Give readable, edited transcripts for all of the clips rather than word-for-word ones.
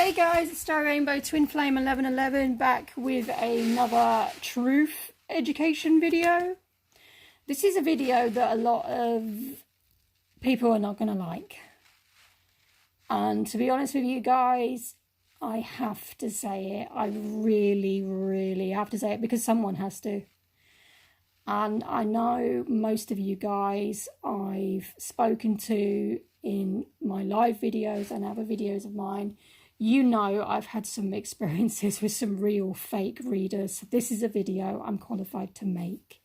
Hey guys, it's Star Rainbow Twinflame 1111 back with another truth education video. This is a video that a lot of people are not going to like. And to be honest with you guys, I have to say it. I really have to say it because someone has to. And I know most of you guys I've spoken to in my live videos and other videos of mine. You know I've had some experiences with some real fake readers. This is a video I'm qualified to make.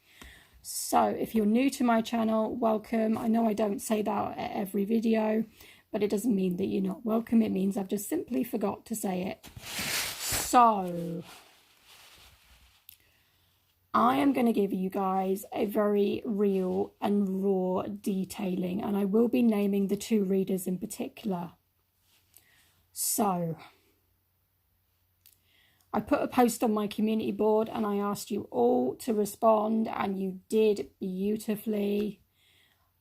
So if you're new to my channel, welcome. I know I don't say that at every video, but it doesn't mean that you're not welcome. It means I've just simply forgot to say it. So I am going to give you guys a very real and raw detailing, and I will be naming the two readers in particular. So I put a post on my community board and I asked you all to respond, and you did beautifully.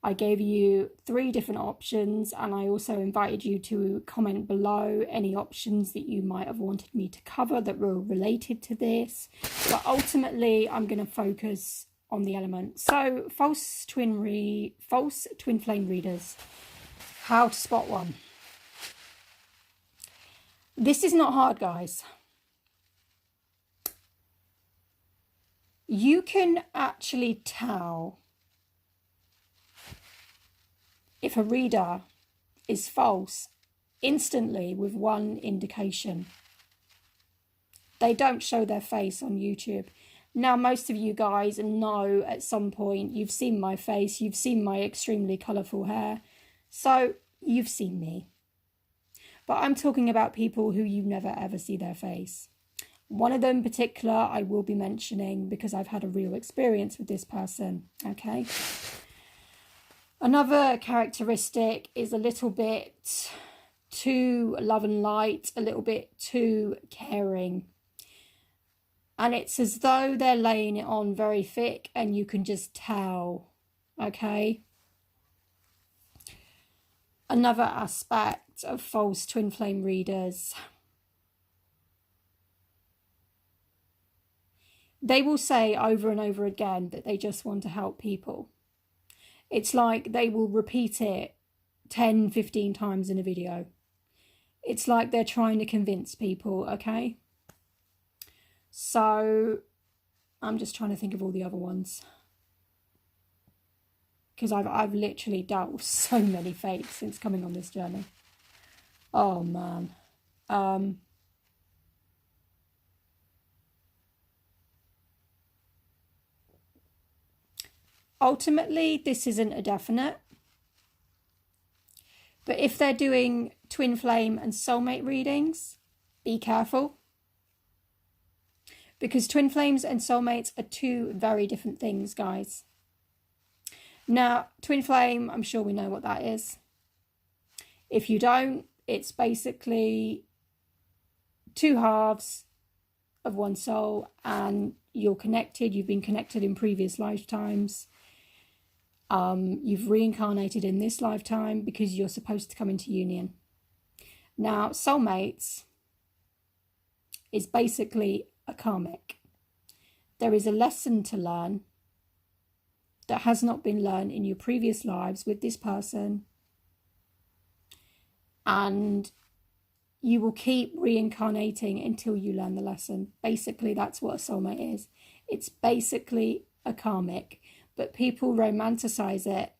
I gave you 3 different options, and I also invited you to comment below any options that you might have wanted me to cover that were related to this. But ultimately, I'm going to focus on the elements. So, false twin flame readers. How to spot one. This is not hard, guys. You can actually tell if a reader is false instantly with one indication. They don't show their face on YouTube. Now, most of you guys know at some point you've seen my face, you've seen my extremely colourful hair, so you've seen me. But I'm talking about people who you never ever see their face. One of them in particular I will be mentioning because I've had a real experience with this person, okay? Another characteristic is a little bit too love and light, a little bit too caring. And it's as though they're laying it on very thick and you can just tell, okay? Another aspect of false twin flame readers. They will say over and over again that they just want to help people. It's like they will repeat it 10, 15 times in a video. It's like they're trying to convince people, okay? So, I'm just trying to think of all the other ones. Because I've literally dealt with so many fakes since coming on this journey. Oh, man. Ultimately, this isn't a definite. But if they're doing twin flame and soulmate readings, be careful. Because twin flames and soulmates are 2 very different things, guys. Now, twin flame, I'm sure we know what that is. If you don't, it's basically 2 halves of one soul, and you're connected. You've been connected in previous lifetimes. You've reincarnated in this lifetime because you're supposed to come into union. Now, soulmates is basically a karmic. There is a lesson to learn that has not been learned in your previous lives with this person, and you will keep reincarnating until you learn the lesson. Basically, that's what a soulmate is. It's basically a karmic. But people romanticize it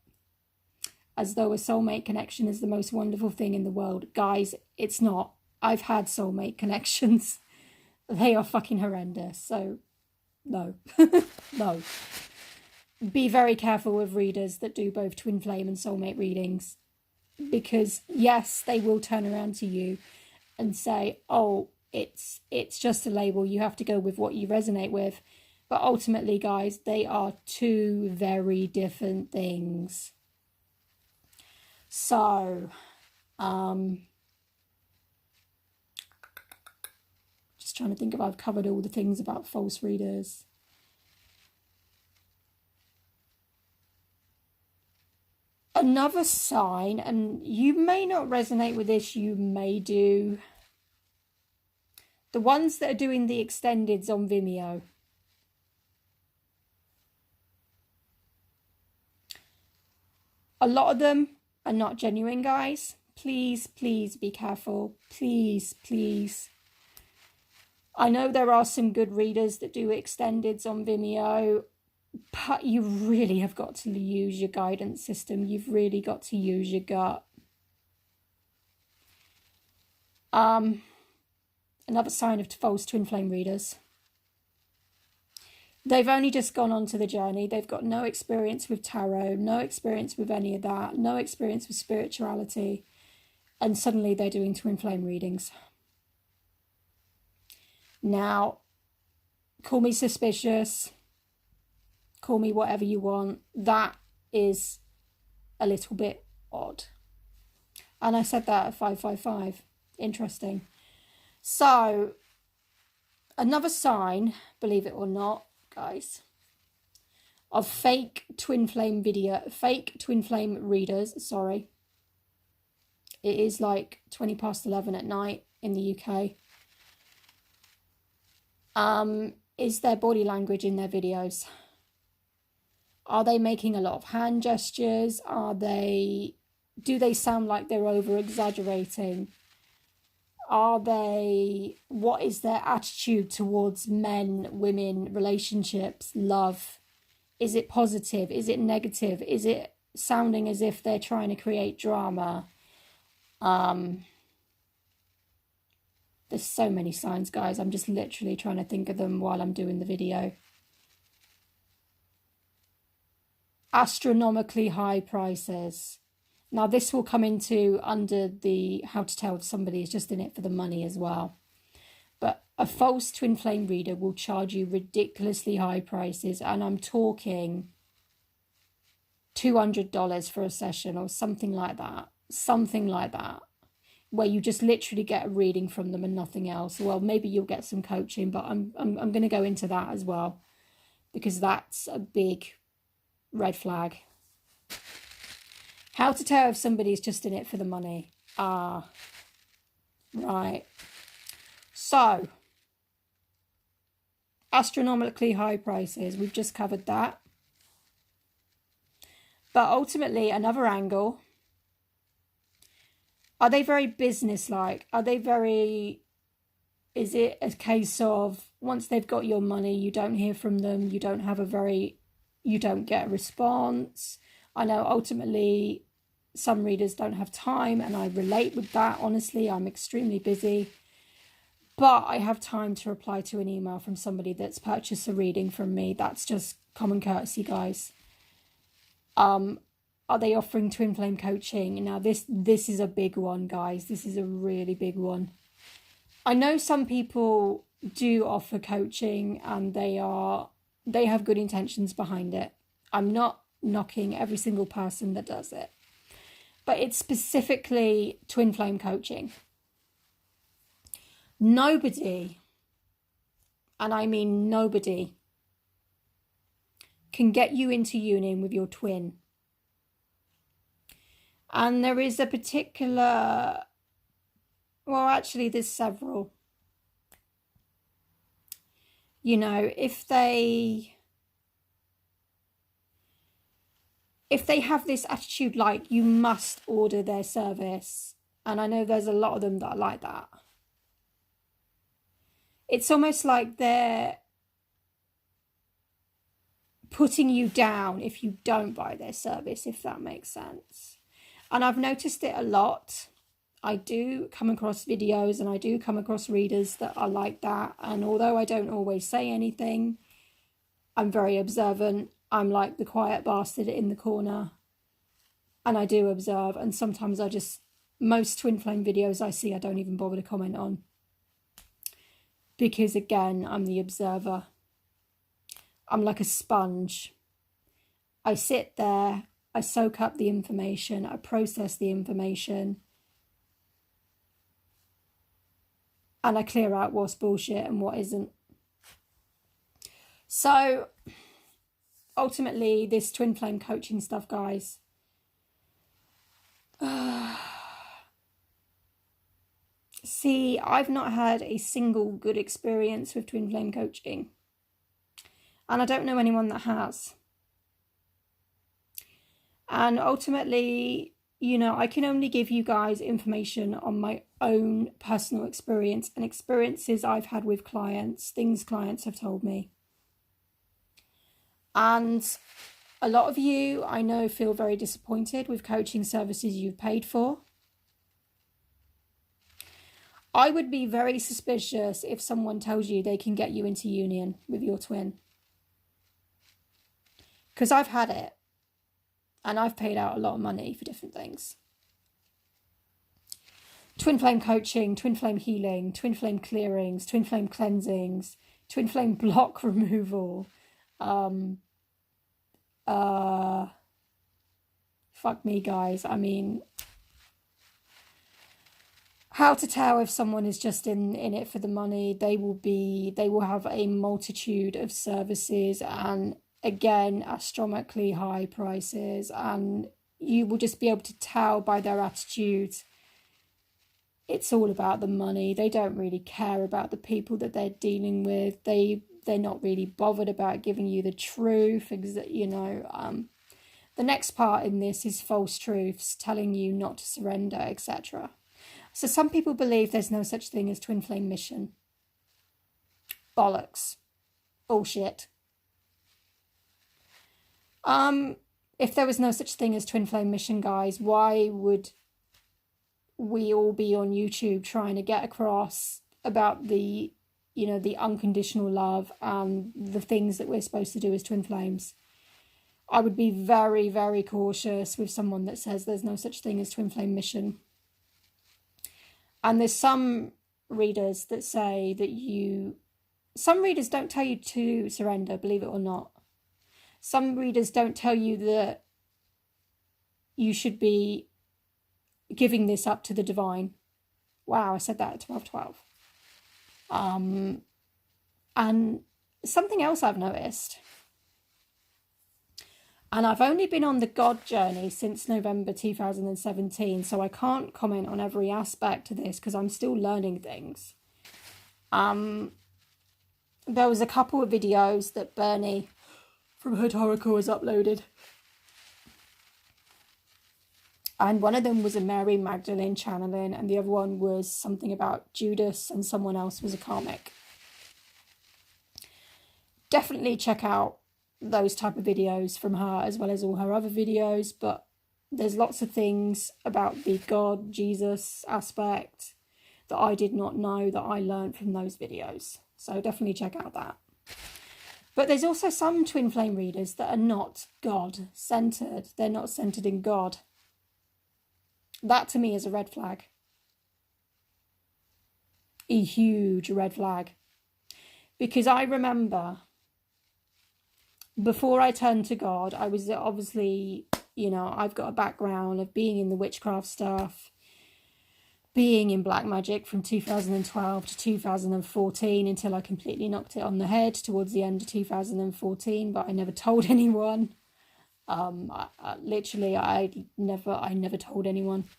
as though a soulmate connection is the most wonderful thing in the world. Guys, it's not. I've had soulmate connections. They are fucking horrendous. So, no. No. Be very careful with readers that do both twin flame and soulmate readings. Because, yes, they will turn around to you and say, oh, it's just a label. You have to go with what you resonate with. But ultimately, guys, they are 2 very different things. So, just trying to think if I've covered all the things about false readers. Another sign, and you may not resonate with this, you may do. The ones that are doing the extendeds on Vimeo, a lot of them are not genuine, guys. Please, please be careful. Please, please. I know there are some good readers that do extendeds on Vimeo, but you really have got to use your guidance system. You've really got to use your gut. Another sign of false twin flame readers. They've only just gone onto the journey. They've got no experience with tarot, no experience with any of that, no experience with spirituality. And suddenly they're doing twin flame readings. Now, call me suspicious, call me whatever you want. That is a little bit odd. And I said that at 555. Interesting. So, another sign, believe it or not, guys, of fake twin flame readers, sorry. It is like 20 past 11 at night in the UK. Is their body language in their videos. Are they making a lot of hand gestures? Do they sound like they're over exaggerating? What is their attitude towards men, women, relationships, love? Is it positive? Is it negative? Is it sounding as if they're trying to create drama? There's so many signs, guys. I'm just literally trying to think of them while I'm doing the video. Astronomically high prices. Now, this will come into under the how to tell if somebody is just in it for the money as well. But a false twin flame reader will charge you ridiculously high prices. And I'm talking $200 for a session or something like that. Something like that. Where you just literally get a reading from them and nothing else. Well, maybe you'll get some coaching, but I'm going to go into that as well. Because that's a big red flag. How to tell if somebody's just in it for the money. Right. So, astronomically high prices. We've just covered that. But ultimately, another angle. Are they very business-like? Are they very... Is it a case of once they've got your money, you don't hear from them, you don't get a response? I know ultimately some readers don't have time, and I relate with that. Honestly, I'm extremely busy. But I have time to reply to an email from somebody that's purchased a reading from me. That's just common courtesy, guys. Are they offering twin flame coaching? Now, this is a big one, guys. This is a really big one. I know some people do offer coaching and they have good intentions behind it. I'm not knocking every single person that does it. But it's specifically twin flame coaching. Nobody, and I mean nobody, can get you into union with your twin. And there is a particular, well, actually there's several. You know, if they have this attitude like you must order their service, and I know there's a lot of them that are like that. It's almost like they're putting you down if you don't buy their service, if that makes sense. And I've noticed it a lot. I do come across videos and I do come across readers that are like that. And although I don't always say anything, I'm very observant. I'm like the quiet bastard in the corner. And I do observe. And sometimes most twin flame videos I see, I don't even bother to comment on. Because again, I'm the observer. I'm like a sponge. I sit there, I soak up the information, I process the information, and I clear out what's bullshit and what isn't. So, ultimately, this twin flame coaching stuff, guys, See, I've not had a single good experience with twin flame coaching. And I don't know anyone that has. And ultimately, you know, I can only give you guys information on my own personal experience and experiences I've had with clients, things clients have told me. And a lot of you, I know, feel very disappointed with coaching services you've paid for. I would be very suspicious if someone tells you they can get you into union with your twin. Because I've had it. And I've paid out a lot of money for different things. Twin flame coaching, twin flame healing, twin flame clearings, twin flame cleansings, twin flame block removal. Fuck me, guys. I mean, how to tell if someone is just in it for the money? They will have a multitude of services and, again, astronomically high prices, and you will just be able to tell by their attitude it's all about the money. They don't really care about the people that they're dealing with. They're not really bothered about giving you the truth. You know, the next part in this is false truths, telling you not to surrender, etc. So some people believe there's no such thing as twin flame mission. Bollocks. Bullshit. If there was no such thing as twin flame mission, guys, why would we all be on YouTube trying to get across about the, you know, the unconditional love and the things that we're supposed to do as twin flames? I would be very, very cautious with someone that says there's no such thing as twin flame mission. And there's some readers that say that some readers don't tell you to surrender, believe it or not. Some readers don't tell you that you should be giving this up to the divine. Wow, I said that at 12:12. And something else I've noticed, and I've only been on the God journey since November 2017, so I can't comment on every aspect of this because I'm still learning things. There was a couple of videos that Bernie from Hood Oracle was uploaded. And one of them was a Mary Magdalene channeling, and the other one was something about Judas, and someone else was a karmic. Definitely check out those type of videos from her, as well as all her other videos, but there's lots of things about the God, Jesus aspect that I did not know that I learned from those videos. So definitely check out that. But there's also some twin flame readers that are not God-centered. They're not centered in God. That to me is a red flag. A huge red flag. Because I remember before I turned to God, I was obviously, you know, I've got a background of being in the witchcraft stuff, being in black magic from 2012 to 2014 until I completely knocked it on the head towards the end of 2014, but I never told anyone. I never told anyone.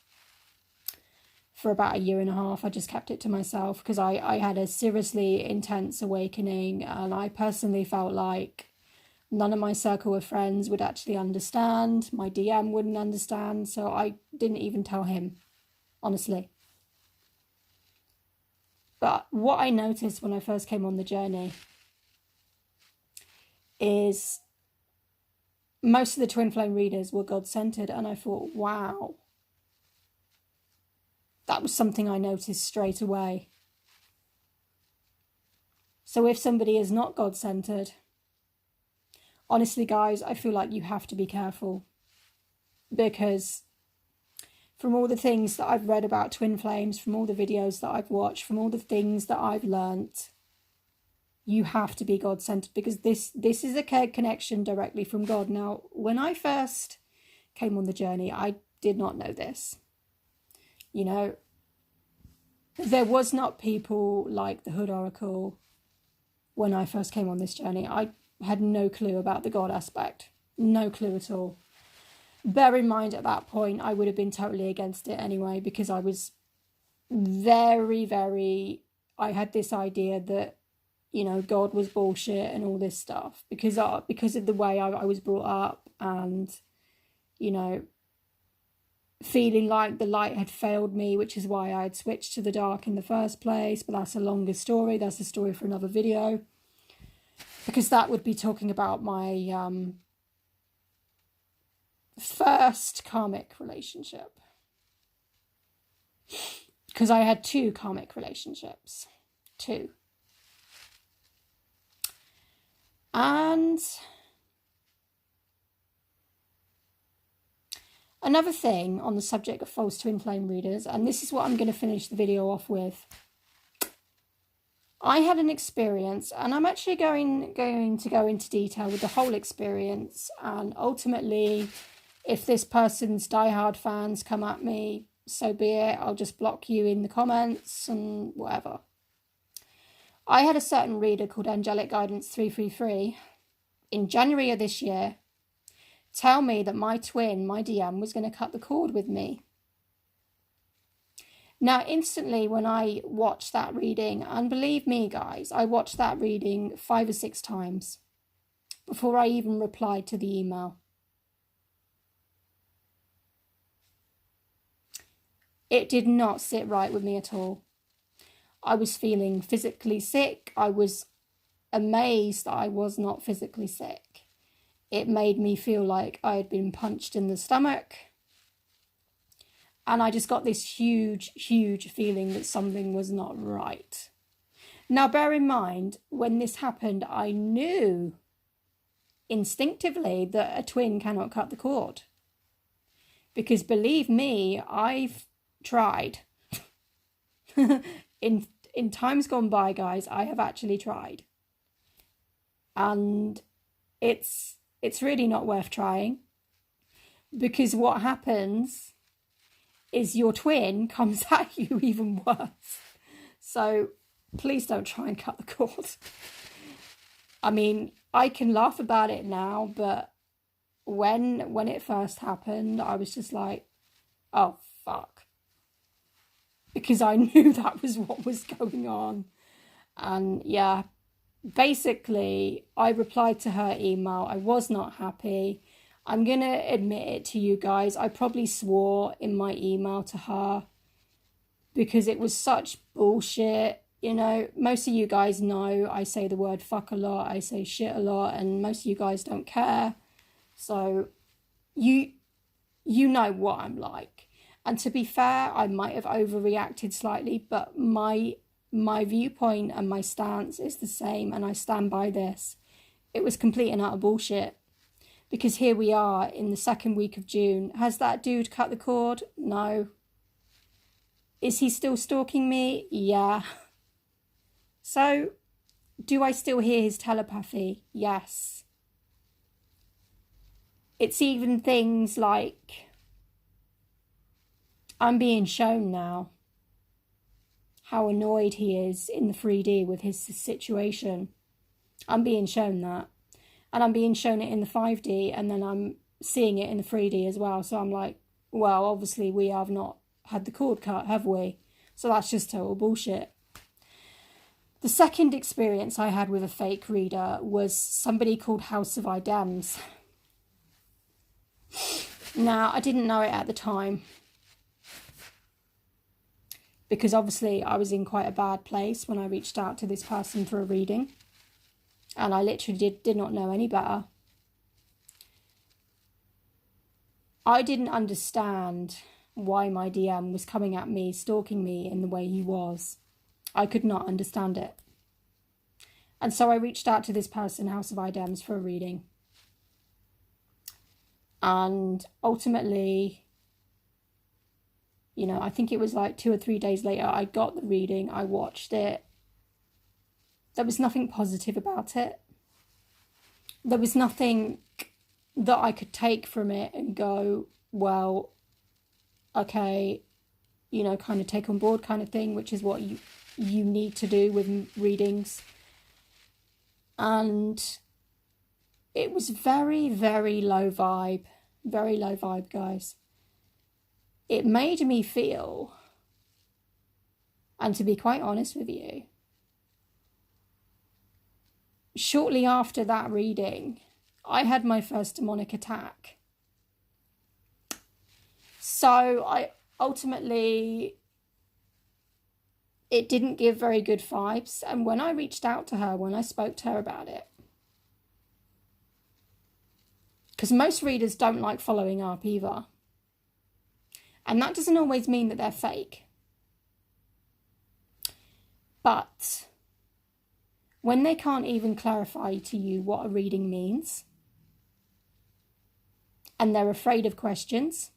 For about a year and a half, I just kept it to myself because I had a seriously intense awakening, and I personally felt like none of my circle of friends would actually understand. My DM wouldn't understand, so I didn't even tell him, honestly. But what I noticed when I first came on the journey is most of the twin flame readers were God-centered, and I thought, wow. That was something I noticed straight away. So if somebody is not God-centered, honestly, guys, I feel like you have to be careful, because from all the things that I've read about twin flames, from all the videos that I've watched, from all the things that I've learnt, you have to be God-centered, because this is a connection directly from God. Now, when I first came on the journey, I did not know this. You know, there was not people like the Hood Oracle when I first came on this journey. I had no clue about the God aspect. No clue at all. Bear in mind, at that point, I would have been totally against it anyway, because I was I had this idea that, you know, God was bullshit and all this stuff because of the way I was brought up, and, you know, feeling like the light had failed me, which is why I had switched to the dark in the first place. But that's a longer story. That's a story for another video, because that would be talking about my first karmic relationship, because I had 2 karmic relationships. 2. And another thing on the subject of false twin flame readers, and this is what I'm going to finish the video off with. I had an experience, and I'm actually going to go into detail with the whole experience, and ultimately, if this person's diehard fans come at me, so be it. I'll just block you in the comments and whatever. I had a certain reader called Angelic Guidance 333 in January of this year tell me that my twin, my DM, was going to cut the cord with me. Now, instantly when I watched that reading, and believe me guys, I watched that reading 5 or 6 times before I even replied to the email. It did not sit right with me at all. I was feeling physically sick. I was amazed that I was not physically sick. It made me feel like I had been punched in the stomach. And I just got this huge, huge feeling that something was not right. Now, bear in mind, when this happened, I knew instinctively that a twin cannot cut the cord. Because believe me, I've tried. In times gone by, guys, I have actually tried. And it's really not worth trying. Because what happens is your twin comes at you even worse. So please don't try and cut the cord. I mean, I can laugh about it now, but when it first happened, I was just like, oh, fuck. Because I knew that was what was going on. And yeah, basically, I replied to her email. I was not happy. I'm going to admit it to you guys. I probably swore in my email to her because it was such bullshit. You know, most of you guys know I say the word fuck a lot. I say shit a lot, and most of you guys don't care. So you know what I'm like. And to be fair, I might have overreacted slightly, but my viewpoint and my stance is the same, and I stand by this. It was complete and utter bullshit. Because here we are in the 2nd week of June. Has that dude cut the cord? No. Is he still stalking me? Yeah. So, do I still hear his telepathy? Yes. It's even things like, I'm being shown now how annoyed he is in the 3D with his situation. I'm being shown that. And I'm being shown it in the 5D, and then I'm seeing it in the 3D as well. So I'm like, well, obviously we have not had the cord cut, have we? So that's just total bullshit. The second experience I had with a fake reader was somebody called House of Idems. Now, I didn't know it at the time, because obviously I was in quite a bad place when I reached out to this person for a reading. And I literally did not know any better. I didn't understand why my DM was coming at me, stalking me in the way he was. I could not understand it. And so I reached out to this person, House of Idems, for a reading. And ultimately, you know, I think it was like 2 or 3 days later, I got the reading, I watched it. There was nothing positive about it. There was nothing that I could take from it and go, well, okay, you know, kind of take on board kind of thing, which is what you need to do with readings. And it was very, very low vibe. Very low vibe, guys. It made me feel And to be quite honest with you, shortly after that reading, I had my first demonic attack. So I ultimately, it didn't give very good vibes. And when I reached out to her, when I spoke to her about it, because most readers don't like following up either. And that doesn't always mean that they're fake. But when they can't even clarify to you what a reading means, and they're afraid of questions,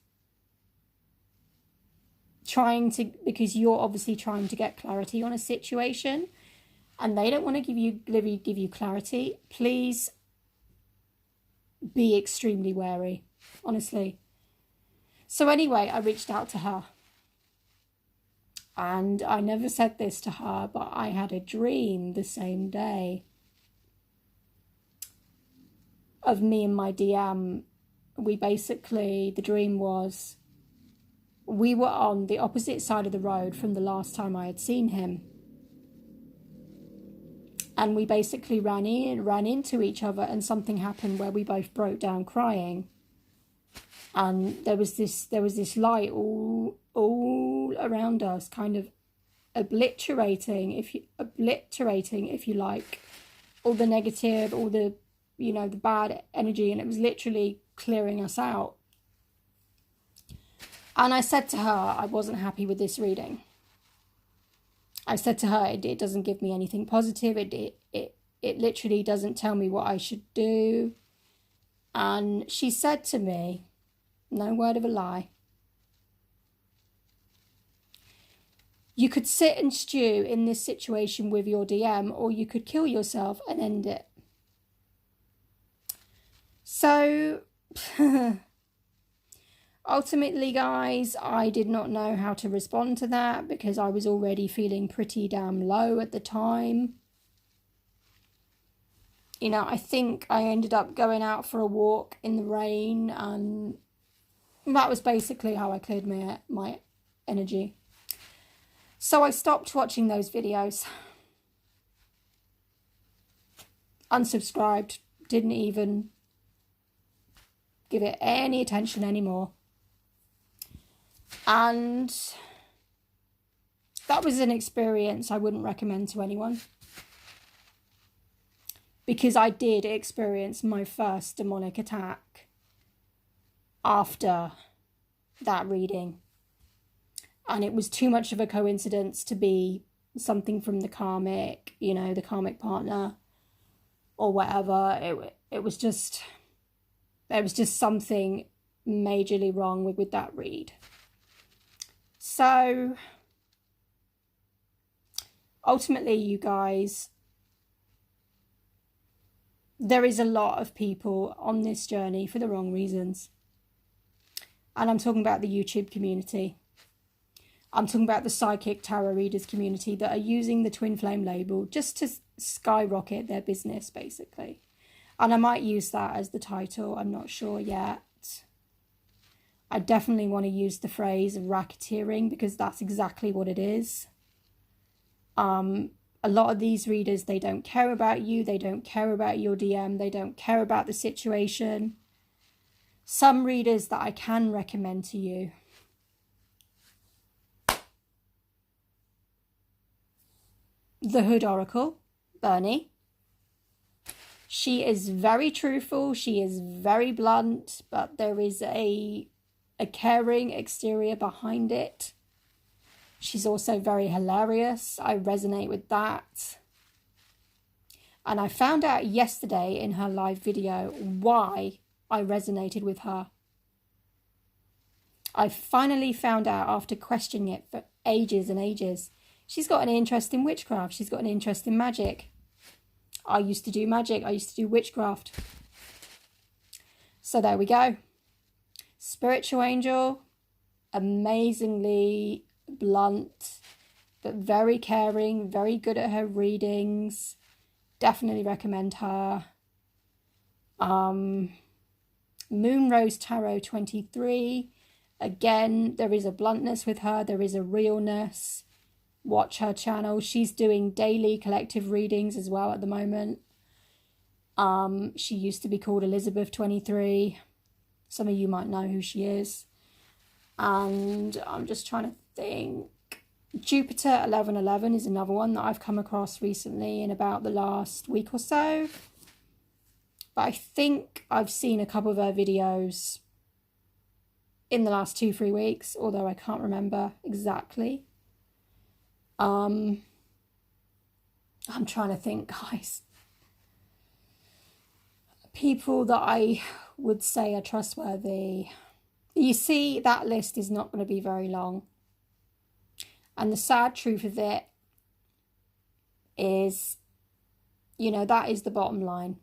because you're obviously trying to get clarity on a situation, and they don't want to give you clarity, please be extremely wary, honestly. So anyway, I reached out to her, and I never said this to her, but I had a dream the same day of me and my DM. The dream was, we were on the opposite side of the road from the last time I had seen him. And we basically ran into each other, and something happened where we both broke down crying. And there was this light all around us, kind of obliterating, if you like, all the negative, all the, the bad energy, and it was literally clearing us out. And I said to her, I wasn't happy with this reading. I said to her, it doesn't give me anything positive. It literally doesn't tell me what I should do. And she said to me, no word of a lie, you could sit and stew in this situation with your DM, or you could kill yourself and end it. So ultimately, guys, I did not know how to respond to that, because I was already feeling pretty damn low at the time. I think I ended up going out for a walk in the rain, and that was basically how I cleared my energy. So I stopped watching those videos. Unsubscribed. Didn't even give it any attention anymore. And that was an experience I wouldn't recommend to anyone, because I did experience my first demonic attack after that reading, and it was too much of a coincidence to be something from the karmic, the karmic partner or whatever. It was just, there was just something majorly wrong with that read. So ultimately, you guys, there is a lot of people on this journey for the wrong reasons. And I'm talking about the YouTube community. I'm talking about the psychic tarot readers community that are using the Twinflame label just to skyrocket their business, basically. And I might use that as the title. I'm not sure yet. I definitely want to use the phrase racketeering, because that's exactly what it is. A lot of these readers, they don't care about you. They don't care about your DM. They don't care about the situation. Some readers that I can recommend to you. The Hood Oracle, Bernie. She is very truthful. She is very blunt, but there is a caring exterior behind it. She's also very hilarious. I resonate with that. And I found out yesterday in her live video why I resonated with her. I finally found out after questioning it for ages and ages. She's got an interest in witchcraft. She's got an interest in magic. I used to do magic. I used to do witchcraft. So there we go. Spiritual angel, amazingly blunt, but very caring, very good at her readings. Definitely recommend her. Moon Rose Tarot 23. Again, there is a bluntness with her. There is a realness. watch her channel. She's doing daily collective readings as well at the moment. She used to be called Elizabeth 23. Some of you might know who she is. And I'm just trying to think. Jupiter 1111 is another one that I've come across recently in about the last week or so. But I think I've seen a couple of her videos in the last 2-3 weeks, although I can't remember exactly. I'm trying to think, guys. People that I would say are trustworthy. You see, that list is not going to be very long. And the sad truth of it is, you know, that is the bottom line.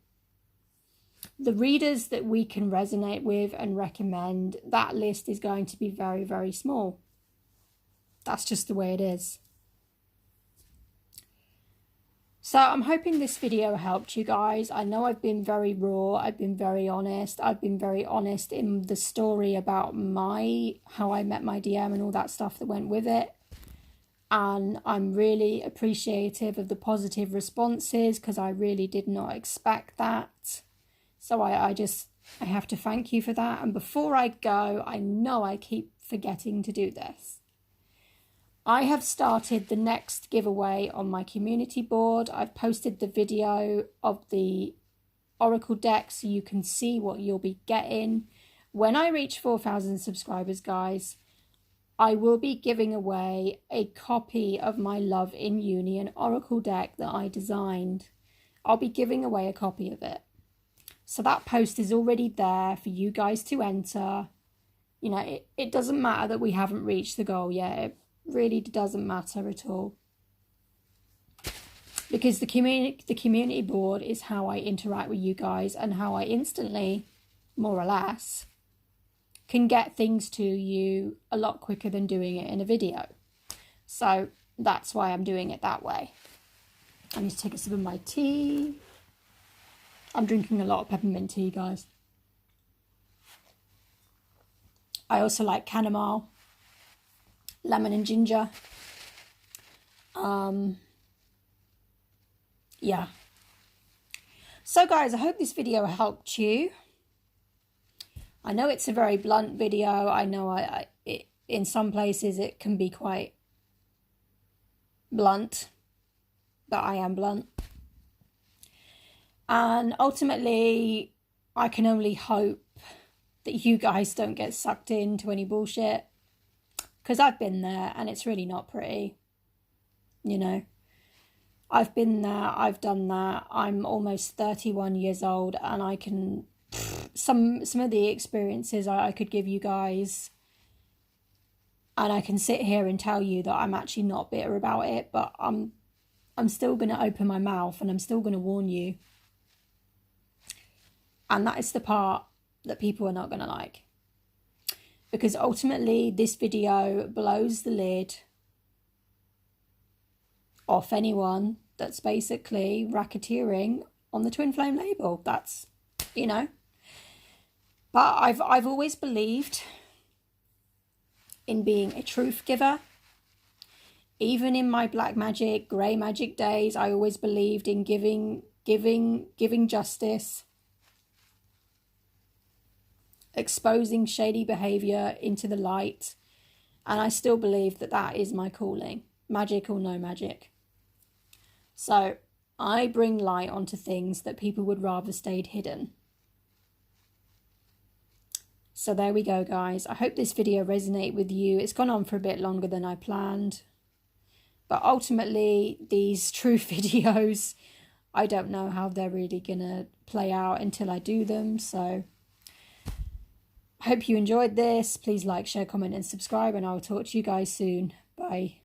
The readers that we can resonate with and recommend, that list is going to be very, very small. That's just the way it is. So I'm hoping this video helped you guys. I know I've been very raw. I've been very honest. I've been very honest in the story about how I met my DM and all that stuff that went with it. And I'm really appreciative of the positive responses because I really did not expect that. So I have to thank you for that. And before I go, I know I keep forgetting to do this. I have started the next giveaway on my community board. I've posted the video of the Oracle deck so you can see what you'll be getting. When I reach 4,000 subscribers, guys, I will be giving away a copy of my Love in Union Oracle deck that I designed. I'll be giving away a copy of it. So that post is already there for you guys to enter. You know, it doesn't matter that we haven't reached the goal yet. It really doesn't matter at all. Because the community board is how I interact with you guys and how I instantly, more or less, can get things to you a lot quicker than doing it in a video. So that's why I'm doing it that way. I need to take a sip of my tea. I'm drinking a lot of peppermint tea, guys. I also like chamomile, lemon and ginger. Yeah. So guys, I hope this video helped you. I know it's a very blunt video. I know in some places it can be quite blunt, but I am blunt. And ultimately, I can only hope that you guys don't get sucked into any bullshit. Because I've been there and it's really not pretty. You know, I've been there, I've done that. I'm almost 31 years old and I can... Some of the experiences I could give you guys, and I can sit here and tell you that I'm actually not bitter about it, but I'm still going to open my mouth and I'm still going to warn you. And that is the part that people are not going to like. Because ultimately this video blows the lid off anyone that's basically racketeering on the Twinflame label. That's, you know. But I've always believed in being a truth giver. Even in my black magic, grey magic days, I always believed in giving justice, exposing shady behaviour into the light. And I still believe that that is my calling, magic or no magic. So I bring light onto things that people would rather stayed hidden. So there we go, guys. I hope this video resonated with you. It's gone on for a bit longer than I planned. But ultimately, these truth videos, I don't know how they're really going to play out until I do them. So I hope you enjoyed this. Please like, share, comment and subscribe. And I'll talk to you guys soon. Bye.